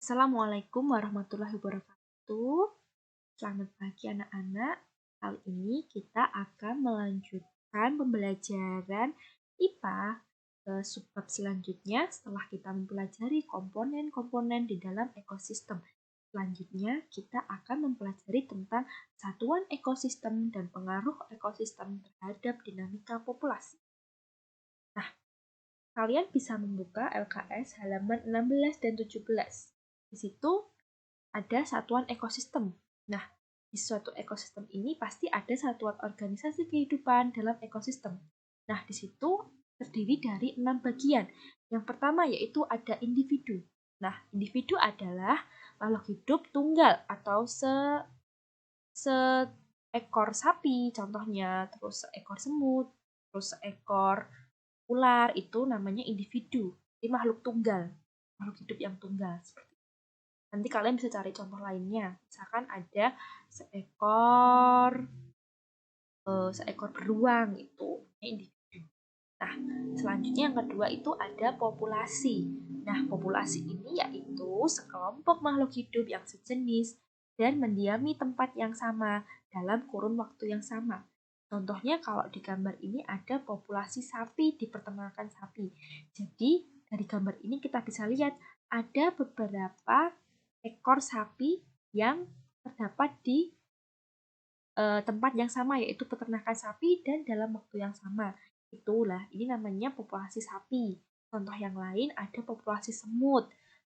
Assalamualaikum warahmatullahi wabarakatuh. Selamat pagi anak-anak. Kali ini kita akan melanjutkan pembelajaran IPA ke subbab selanjutnya setelah kita mempelajari komponen-komponen di dalam ekosistem. Selanjutnya kita akan mempelajari tentang satuan ekosistem dan pengaruh ekosistem terhadap dinamika populasi. Nah, kalian bisa membuka LKS halaman 16 dan 17. Di situ ada satuan ekosistem. Nah, di suatu ekosistem ini pasti ada satuan organisasi kehidupan dalam ekosistem. Nah, di situ terdiri dari 6 bagian. Yang pertama yaitu ada individu. Nah, individu adalah makhluk hidup tunggal atau seekor sapi contohnya, terus seekor semut, terus seekor ular, itu namanya individu. Jadi makhluk tunggal, makhluk hidup yang tunggal. Nanti kalian bisa cari contoh lainnya. Misalkan ada seekor beruang, itu individu. Nah, selanjutnya yang kedua itu ada populasi. Nah, populasi ini yaitu sekelompok makhluk hidup yang sejenis dan mendiami tempat yang sama dalam kurun waktu yang sama. Contohnya kalau di gambar ini ada populasi sapi di peternakan sapi. Jadi, dari gambar ini kita bisa lihat ada beberapa ekor sapi yang terdapat di tempat yang sama, yaitu peternakan sapi dan dalam waktu yang sama. Itulah, ini namanya populasi sapi. Contoh yang lain ada populasi semut,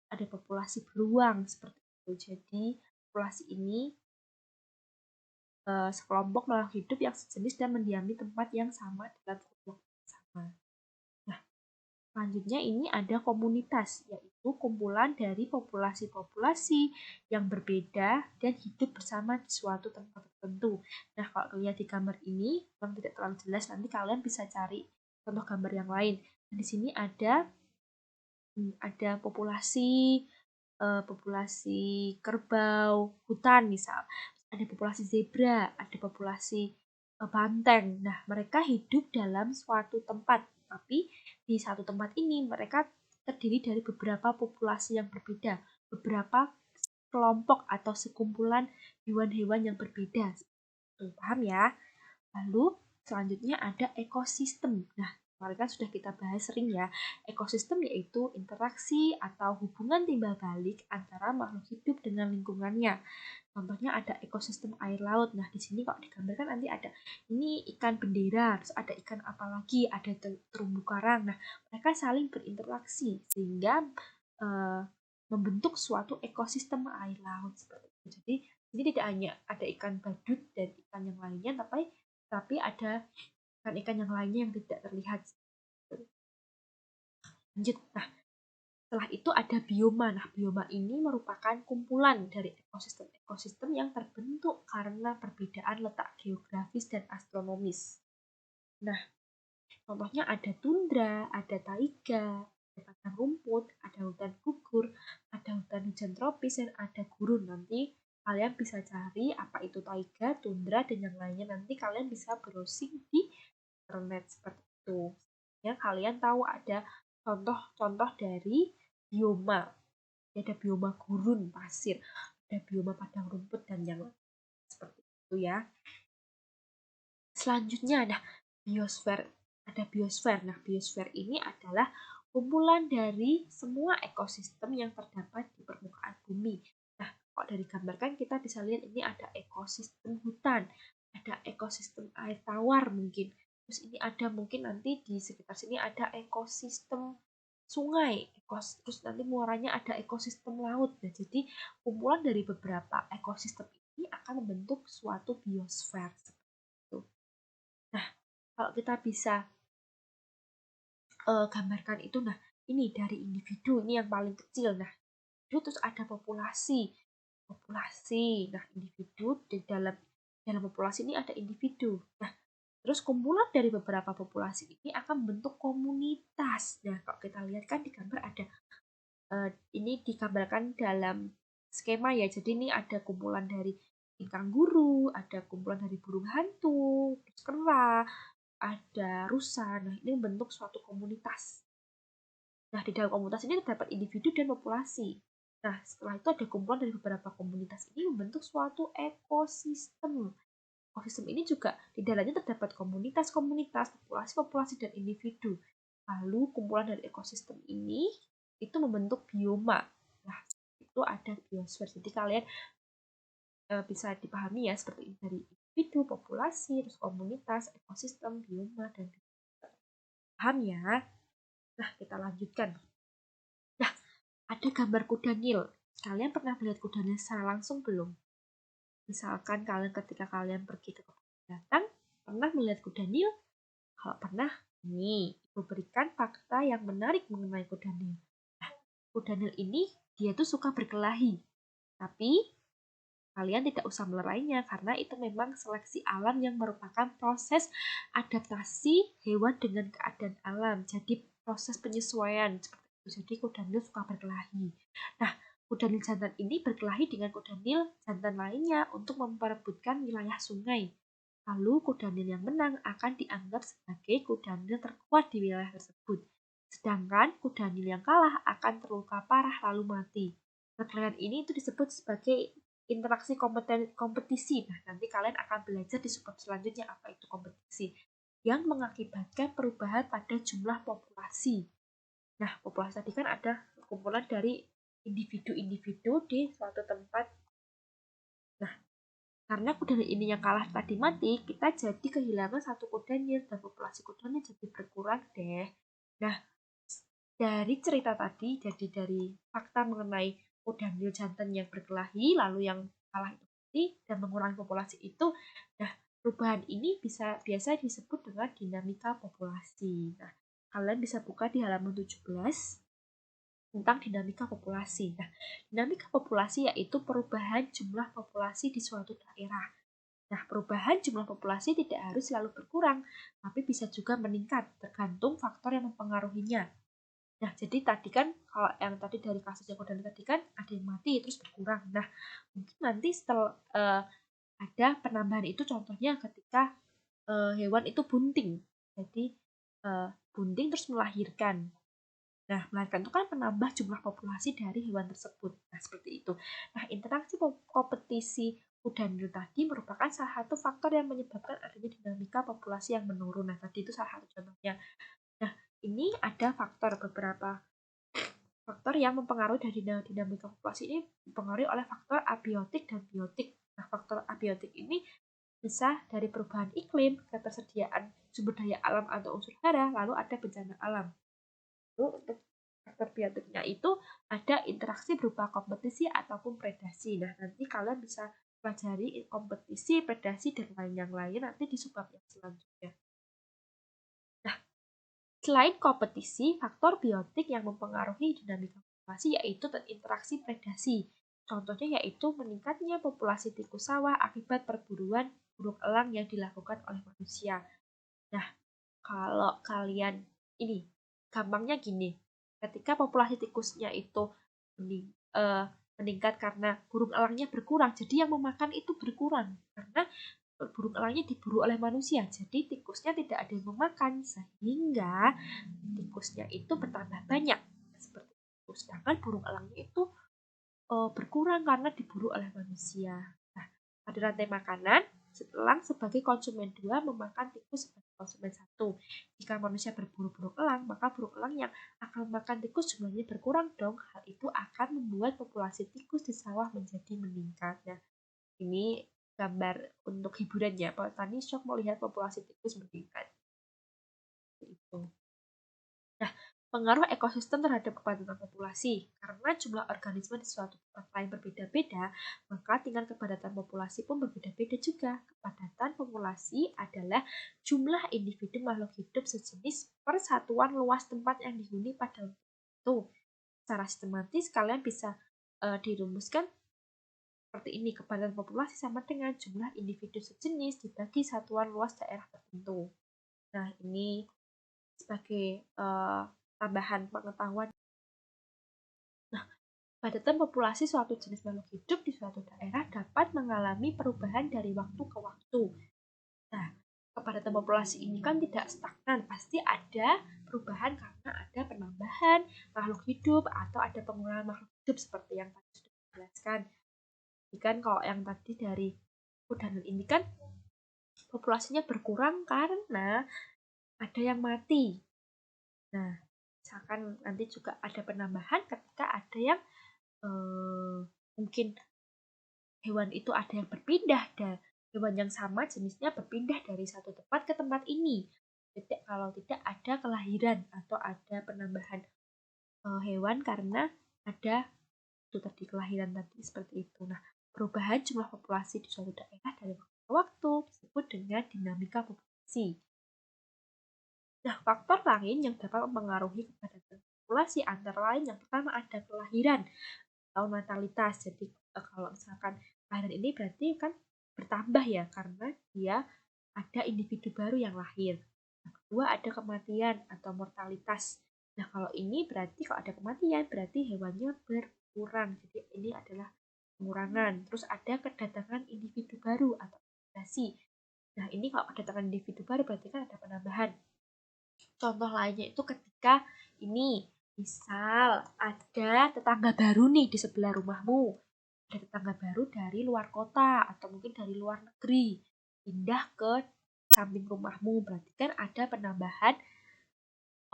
ada populasi beruang, seperti itu. Jadi, populasi ini sekelompok makhluk hidup yang sejenis dan mendiami tempat yang sama dalam waktu yang sama. Selanjutnya ini ada komunitas, yaitu kumpulan dari populasi-populasi yang berbeda dan hidup bersama di suatu tempat tertentu. Nah, kalau lihat di gambar ini, memang tidak terlalu jelas, nanti kalian bisa cari contoh gambar yang lain. Nah, di sini ada populasi kerbau hutan misal, ada populasi zebra, ada populasi banteng. Nah, mereka hidup dalam suatu tempat, tapi di satu tempat ini mereka terdiri dari beberapa populasi yang berbeda, beberapa kelompok atau sekumpulan hewan-hewan yang berbeda. Tuh, paham ya? Lalu selanjutnya ada ekosistem. Nah, kemarin kan sudah kita bahas sering ya. Ekosistem yaitu interaksi atau hubungan timbal balik antara makhluk hidup dengan lingkungannya. Contohnya ada ekosistem air laut. Nah, di sini kalau digambarkan nanti ada ini ikan bendera, terus ada ikan apa lagi, ada terumbu karang. Nah, mereka saling berinteraksi sehingga membentuk suatu ekosistem air laut seperti itu. Jadi, ini tidak hanya ada ikan badut dan ikan yang lainnya, tapi ada ikan-ikan yang lainnya yang tidak terlihat. Lanjut. Nah, setelah itu ada bioma. Nah, bioma ini merupakan kumpulan dari ekosistem-ekosistem yang terbentuk karena perbedaan letak geografis dan astronomis. Nah, contohnya ada tundra, ada taiga, ada padang rumput, ada hutan gugur, ada hutan hujan tropis, dan ada gurun. Nanti kalian bisa cari apa itu taiga, tundra, dan yang lainnya. Nanti kalian bisa browsing di internet seperti itu. Ya, kalian tahu ada contoh-contoh dari bioma. Ada bioma gurun pasir, ada bioma padang rumput, dan yang lain seperti itu ya. Selanjutnya ada biosfer. Ada biosfer. Nah, biosfer ini adalah kumpulan dari semua ekosistem yang terdapat di permukaan bumi. Nah, kalau dari gambar kan kita bisa lihat ini ada ekosistem hutan, ada ekosistem air tawar mungkin. Terus ini ada mungkin nanti di sekitar sini ada ekosistem sungai, terus nanti muaranya ada ekosistem laut. Nah, jadi kumpulan dari beberapa ekosistem ini akan membentuk suatu biosfer. Nah, kalau kita bisa gambarkan itu, nah ini dari individu, ini yang paling kecil. Nah, itu terus ada populasi. Nah individu di dalam populasi ini ada individu. Nah, terus kumpulan dari beberapa populasi ini akan membentuk komunitas. Nah, kalau kita lihat kan di gambar ada ini digambarkan dalam skema ya. Jadi ini ada kumpulan dari kanguru, ada kumpulan dari burung hantu, terus kera, ada rusa. Nah, ini membentuk suatu komunitas. Nah, di dalam komunitas ini terdapat individu dan populasi. Nah, setelah itu ada kumpulan dari beberapa komunitas ini membentuk suatu ekosistem. Ekosistem ini juga di dalamnya terdapat komunitas-komunitas, populasi-populasi, dan individu. Lalu kumpulan dari ekosistem ini itu membentuk bioma. Nah, itu ada biosfer. Jadi kalian bisa dipahami ya seperti ini dari individu, populasi, terus komunitas, ekosistem, bioma, dan paham ya. Nah, kita lanjutkan. Nah, ada gambar kuda Nil. Kalian pernah melihat kuda Nil secara langsung belum? Misalkan ketika kalian pergi ke kebun binatang, pernah melihat kuda Nil? Kalau pernah, nih, ibu berikan fakta yang menarik mengenai kuda Nil. Nah, kuda Nil ini dia tuh suka berkelahi. Tapi kalian tidak usah melerainya karena itu memang seleksi alam yang merupakan proses adaptasi hewan dengan keadaan alam. Jadi proses penyesuaian seperti itu. Jadi kuda Nil suka berkelahi. Nah, kuda Nil jantan ini berkelahi dengan kuda Nil jantan lainnya untuk memperebutkan wilayah sungai. Lalu kuda Nil yang menang akan dianggap sebagai kuda Nil terkuat di wilayah tersebut. Sedangkan kuda Nil yang kalah akan terluka parah lalu mati. Perkelahian ini itu disebut sebagai interaksi kompetisi. Nah, nanti kalian akan belajar di subbab selanjutnya apa itu kompetisi yang mengakibatkan perubahan pada jumlah populasi. Nah, populasi tadi kan ada kumpulan dari individu-individu di suatu tempat. Nah, karena kuda ini yang kalah tadi mati, kita jadi kehilangan satu kuda Nil dan populasi kudanya jadi berkurang deh. Nah, dari cerita tadi, jadi dari fakta mengenai kuda Nil jantan yang berkelahi, lalu yang kalah itu dan mengurangi populasi itu, nah perubahan ini biasa disebut dengan dinamika populasi. Nah, kalian bisa buka di halaman 17 tentang dinamika populasi. Nah, dinamika populasi yaitu perubahan jumlah populasi di suatu daerah. Nah, perubahan jumlah populasi tidak harus selalu berkurang, tapi bisa juga meningkat, tergantung faktor yang mempengaruhinya. Nah, jadi tadi kan kalau yang tadi dari kasus yang udah tadi kan ada yang mati terus berkurang. Nah, mungkin nanti setelah ada penambahan itu contohnya ketika hewan itu bunting. Jadi bunting terus melahirkan. Nah, melahirkan itu kan menambah jumlah populasi dari hewan tersebut. Nah, seperti itu. Nah, interaksi kompetisi kuda Nil tadi merupakan salah satu faktor yang menyebabkan adanya dinamika populasi yang menurun. Nah, tadi itu salah satu contohnya. Nah, ini ada beberapa faktor yang mempengaruhi dari dinamika populasi ini dipengaruhi oleh faktor abiotik dan biotik. Nah, faktor abiotik ini bisa dari perubahan iklim, ketersediaan sumber daya alam atau unsur hara, lalu ada bencana alam. Lalu untuk faktor biotiknya itu ada interaksi berupa kompetisi ataupun predasi. Nah, nanti kalian bisa pelajari kompetisi, predasi, dan yang lain nanti di subbab yang selanjutnya. Nah, selain kompetisi, faktor biotik yang mempengaruhi dinamika populasi yaitu interaksi predasi. Contohnya yaitu meningkatnya populasi tikus sawah akibat perburuan burung elang yang dilakukan oleh manusia. Nah, kalau kalian ini gampangnya gini, ketika populasi tikusnya itu meningkat karena burung elangnya berkurang, jadi yang memakan itu berkurang karena burung elangnya diburu oleh manusia, jadi tikusnya tidak ada yang memakan sehingga tikusnya itu bertambah banyak seperti itu. Sedangkan burung elangnya itu berkurang karena diburu oleh manusia. Nah, pada rantai makanan, elang sebagai konsumen 2 memakan tikus sebagai konsumen 1. Jika manusia berburu burung elang, maka burung elang yang akan memakan tikus jumlahnya berkurang dong. Hal itu akan membuat populasi tikus di sawah menjadi meningkat. Nah, ini gambar untuk hiburannya. Petani shock melihat populasi tikus meningkat. Itu. Nah, pengaruh ekosistem terhadap kepadatan populasi. Karena jumlah organisme di suatu tempat lain berbeda-beda, maka tingkat kepadatan populasi pun berbeda-beda juga. Kepadatan populasi adalah jumlah individu makhluk hidup sejenis per satuan luas tempat yang dihuni pada waktu itu. Secara sistematis, kalian bisa dirumuskan seperti ini. Kepadatan populasi sama dengan jumlah individu sejenis dibagi satuan luas daerah tertentu. Nah, ini sebagai tambahan pengetahuan. Nah, kepadatan populasi suatu jenis makhluk hidup di suatu daerah dapat mengalami perubahan dari waktu ke waktu. Nah, kepadatan populasi ini kan tidak stagnan, pasti ada perubahan karena ada penambahan makhluk hidup atau ada pengurangan makhluk hidup seperti yang tadi sudah dijelaskan. Jadi kan kalau yang tadi dari kudanil ini kan populasinya berkurang karena ada yang mati. Nah, misalkan nanti juga ada penambahan ketika ada yang mungkin hewan itu ada yang berpindah dan hewan yang sama jenisnya berpindah dari satu tempat ke tempat ini. Kalau tidak ada kelahiran atau ada penambahan hewan karena ada itu tadi kelahiran tadi seperti itu. Nah, perubahan jumlah populasi di suatu daerah dari waktu ke waktu disebut dengan dinamika populasi. Nah, faktor lain yang dapat mempengaruhi kepadatan populasi antara lain yang pertama ada kelahiran atau natalitas. Jadi kalau misalkan kelahiran ini berarti kan bertambah ya karena dia ada individu baru yang lahir. Yang kedua ada kematian atau mortalitas. Nah, kalau ini berarti kalau ada kematian berarti hewannya berkurang. Jadi ini adalah pengurangan. Terus ada kedatangan individu baru atau migrasi. Nah, ini kalau kedatangan individu baru berarti kan ada penambahan. Contoh lainnya itu ketika ini misal ada tetangga baru nih di sebelah rumahmu. Ada tetangga baru dari luar kota atau mungkin dari luar negeri. Pindah ke samping rumahmu. Berarti kan ada penambahan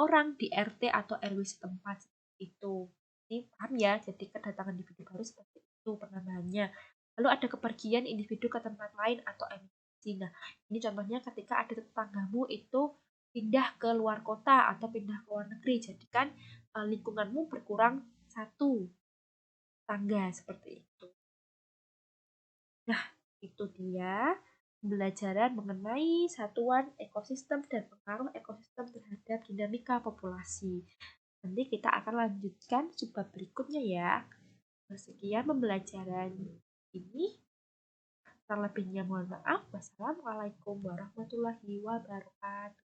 orang di RT atau RW setempat itu. Ini paham ya? Jadi kedatangan individu baru seperti itu penambahannya. Lalu ada kepergian individu ke tempat lain atau emigrasi. Nah, ini contohnya ketika ada tetanggamu itu pindah ke luar kota atau pindah ke luar negeri. Jadi kan lingkunganmu berkurang satu tangga seperti itu. Nah, itu dia pembelajaran mengenai satuan ekosistem dan pengaruh ekosistem terhadap dinamika populasi. Nanti kita akan lanjutkan subbab berikutnya ya. Sekian pembelajaran ini. Terlebihnya mohon maaf. Wassalamualaikum warahmatullahi wabarakatuh.